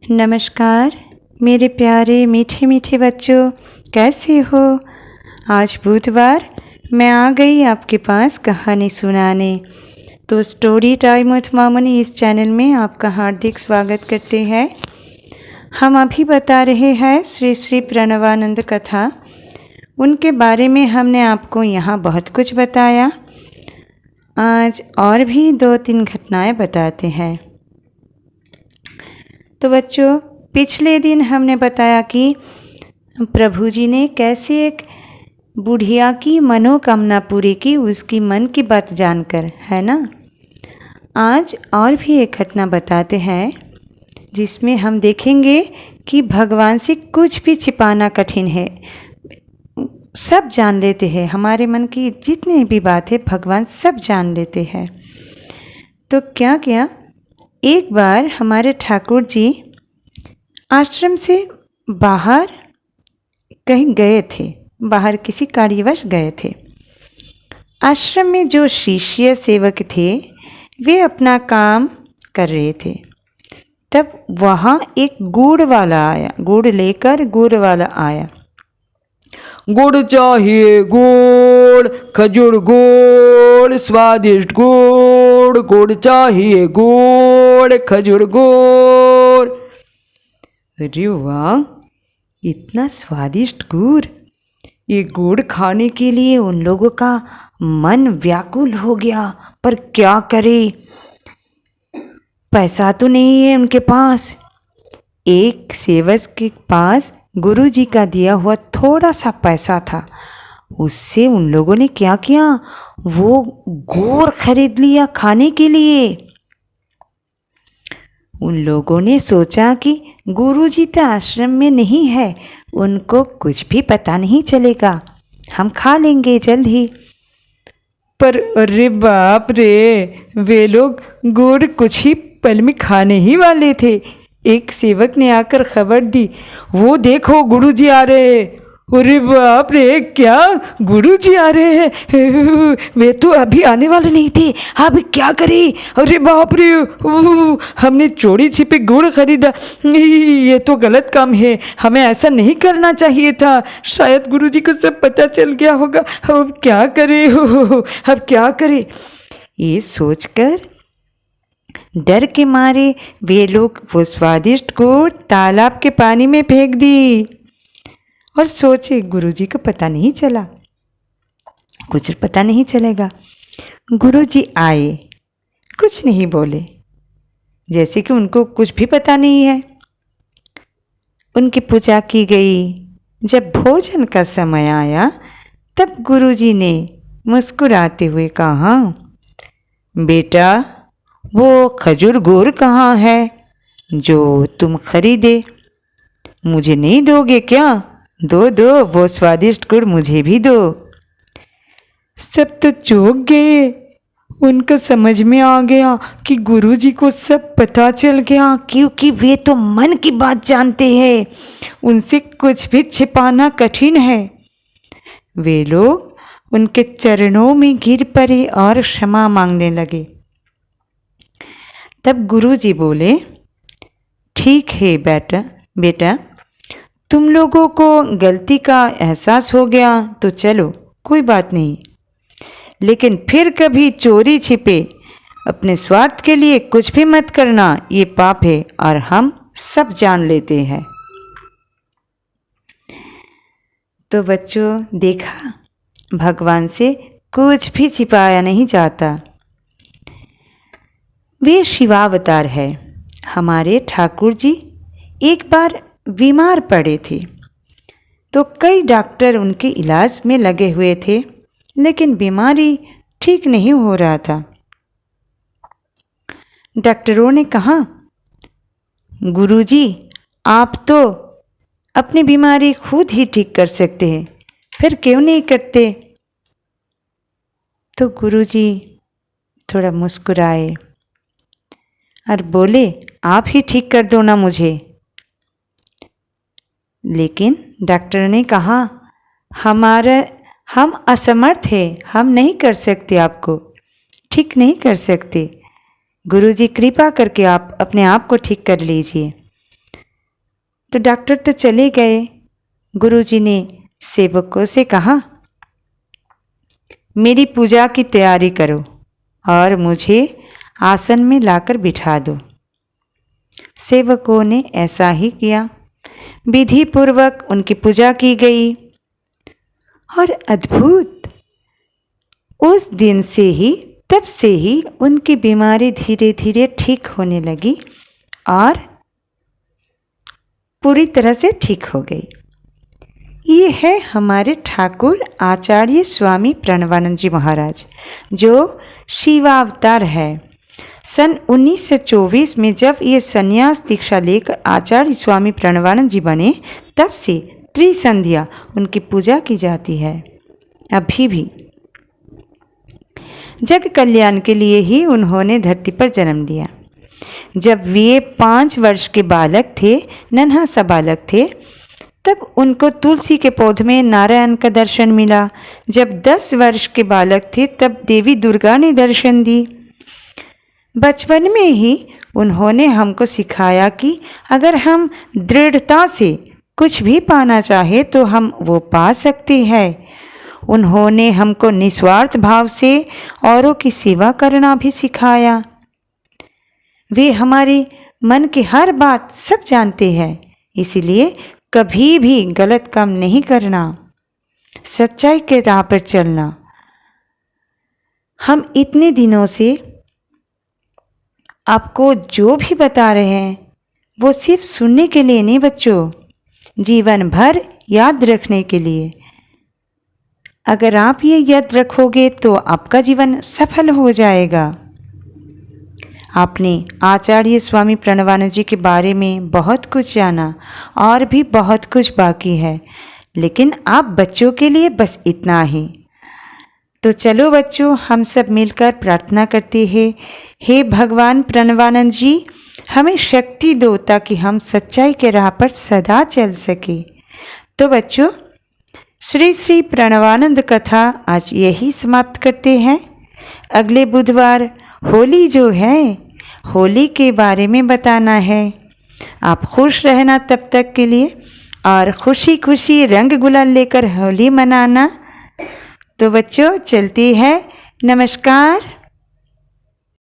नमस्कार मेरे प्यारे मीठे मीठे बच्चों, कैसे हो। आज बुधवार मैं आ गई आपके पास कहानी सुनाने। तो स्टोरी टाइम विथ मामनी इस चैनल में आपका हार्दिक स्वागत करते हैं। हम अभी बता रहे हैं श्री श्री प्रणवानंद कथा। उनके बारे में हमने आपको यहाँ बहुत कुछ बताया। आज और भी 2-3 घटनाएं बताते हैं। तो बच्चों, पिछले दिन हमने बताया कि प्रभु जी ने कैसे एक बुढ़िया की मनोकामना पूरी की, उसकी मन की बात जानकर, है ना। आज और भी एक घटना बताते हैं जिसमें हम देखेंगे कि भगवान से कुछ भी छिपाना कठिन है। सब जान लेते हैं, हमारे मन की जितनी भी बात है भगवान सब जान लेते हैं। तो क्या किया, एक बार हमारे ठाकुर जी आश्रम से बाहर कहीं गए थे, बाहर किसी कार्यवश गए थे। आश्रम में जो शिष्य सेवक थे वे अपना काम कर रहे थे। तब वहाँ एक गुड़ वाला आया, गुड़ लेकर गुड़ वाला आया। गुड़ चाहिए गुड़, खजूर गुड़, स्वादिष्ट गुड़, गुड़ चाहिए गुड़, खजूर गुड़। अरे वाह, इतना स्वादिष्ट गुड़! ये गुड़ खाने के लिए उन लोगों का मन व्याकुल हो गया, पर क्या करे, पैसा तो नहीं है उनके पास। एक सेवक के पास गुरु जी का दिया हुआ थोड़ा सा पैसा था। उससे उन लोगों ने क्या किया, वो गुड़ खरीद लिया खाने के लिए। उन लोगों ने सोचा कि गुरु जी तो आश्रम में नहीं है, उनको कुछ भी पता नहीं चलेगा, हम खा लेंगे जल्द ही। पर अरे बाप रे, वे लोग गुड़ कुछ ही पल में खाने ही वाले थे। एक सेवक ने आकर खबर दी, वो देखो गुरुजी आ रहे हैं। अरे बाप रे, क्या गुरुजी आ रहे हैं? वे तो अभी आने वाले नहीं थे, अब क्या करें? अरे बाप रे, हमने चोरी छिपे गुड़ खरीदा, ये तो गलत काम है, हमें ऐसा नहीं करना चाहिए था। शायद गुरुजी को सब पता चल गया होगा, अब क्या करें, अब क्या करें? ये सोचकर डर के मारे वे लोग वो स्वादिष्ट गुड़ तालाब के पानी में फेंक दी और सोचे गुरुजी को पता नहीं चला, कुछ पता नहीं चलेगा। गुरुजी आए, कुछ नहीं बोले, जैसे कि उनको कुछ भी पता नहीं है। उनकी पूजा की गई। जब भोजन का समय आया तब गुरुजी ने मुस्कुराते हुए कहा, बेटा वो खजूर गुड़ कहाँ है जो तुम खरीदे? मुझे नहीं दोगे क्या? दो दो, वो स्वादिष्ट गुड़ मुझे भी दो। सब तो चौंक गए, उनको समझ में आ गया कि गुरुजी को सब पता चल गया, क्योंकि वे तो मन की बात जानते हैं, उनसे कुछ भी छिपाना कठिन है। वे लोग उनके चरणों में गिर पड़े और क्षमा मांगने लगे। तब गुरुजी बोले, ठीक है बेटा, तुम लोगों को गलती का एहसास हो गया तो चलो कोई बात नहीं, लेकिन फिर कभी चोरी छिपे अपने स्वार्थ के लिए कुछ भी मत करना, ये पाप है और हम सब जान लेते हैं। तो बच्चों, देखा, भगवान से कुछ भी छिपाया नहीं जाता। वे शिवावतार है। हमारे ठाकुर जी एक बार बीमार पड़े थे तो कई डॉक्टर उनके इलाज में लगे हुए थे, लेकिन बीमारी ठीक नहीं हो रहा था। डॉक्टरों ने कहा, गुरुजी आप तो अपनी बीमारी खुद ही ठीक कर सकते हैं, फिर क्यों नहीं करते? तो गुरुजी थोड़ा मुस्कुराए और बोले, आप ही ठीक कर दो ना मुझे। लेकिन डॉक्टर ने कहा, हम असमर्थ हैं, हम नहीं कर सकते, आपको ठीक नहीं कर सकते। गुरुजी कृपा करके आप अपने आप को ठीक कर लीजिए। तो डॉक्टर तो चले गए। गुरुजी ने सेवकों से कहा, मेरी पूजा की तैयारी करो और मुझे आसन में लाकर बिठा दो। सेवकों ने ऐसा ही किया। विधि पूर्वक उनकी पूजा की गई और अद्भुत, उस दिन से ही, तब से ही उनकी बीमारी धीरे धीरे ठीक होने लगी और पूरी तरह से ठीक हो गई। ये है हमारे ठाकुर आचार्य स्वामी प्रणवानंद जी महाराज, जो शिवावतार है। सन 1924 में जब ये संन्यास दीक्षा लेकर आचार्य स्वामी प्रणवानंद जी बने, तब से त्रिसंध्या उनकी पूजा की जाती है। अभी भी जग कल्याण के लिए ही उन्होंने धरती पर जन्म लिया। जब वे 5 वर्ष के बालक थे, नन्हा सा बालक थे, तब उनको तुलसी के पौधे में नारायण का दर्शन मिला। जब 10 वर्ष के बालक थे, तब देवी दुर्गा ने दर्शन दी। बचपन में ही उन्होंने हमको सिखाया कि अगर हम दृढ़ता से कुछ भी पाना चाहे तो हम वो पा सकते हैं। उन्होंने हमको निस्वार्थ भाव से औरों की सेवा करना भी सिखाया। वे हमारे मन की हर बात सब जानते हैं, इसलिए कभी भी गलत काम नहीं करना, सच्चाई के राह पर चलना। हम इतने दिनों से आपको जो भी बता रहे हैं वो सिर्फ सुनने के लिए नहीं बच्चों, जीवन भर याद रखने के लिए। अगर आप ये याद रखोगे तो आपका जीवन सफल हो जाएगा। आपने आचार्य स्वामी प्रणवानंद जी के बारे में बहुत कुछ जाना और भी बहुत कुछ बाकी है, लेकिन आप बच्चों के लिए बस इतना ही। तो चलो बच्चों, हम सब मिलकर प्रार्थना करते हैं, हे भगवान प्रणवानंद जी, हमें शक्ति दो ताकि हम सच्चाई के राह पर सदा चल सके। तो बच्चों, श्री श्री प्रणवानंद कथा आज यही समाप्त करते हैं। अगले बुधवार होली जो है, होली के बारे में बताना है। आप खुश रहना तब तक के लिए, और खुशी खुशी रंग गुलाल लेकर होली मनाना। तो बच्चों चलती है, नमस्कार।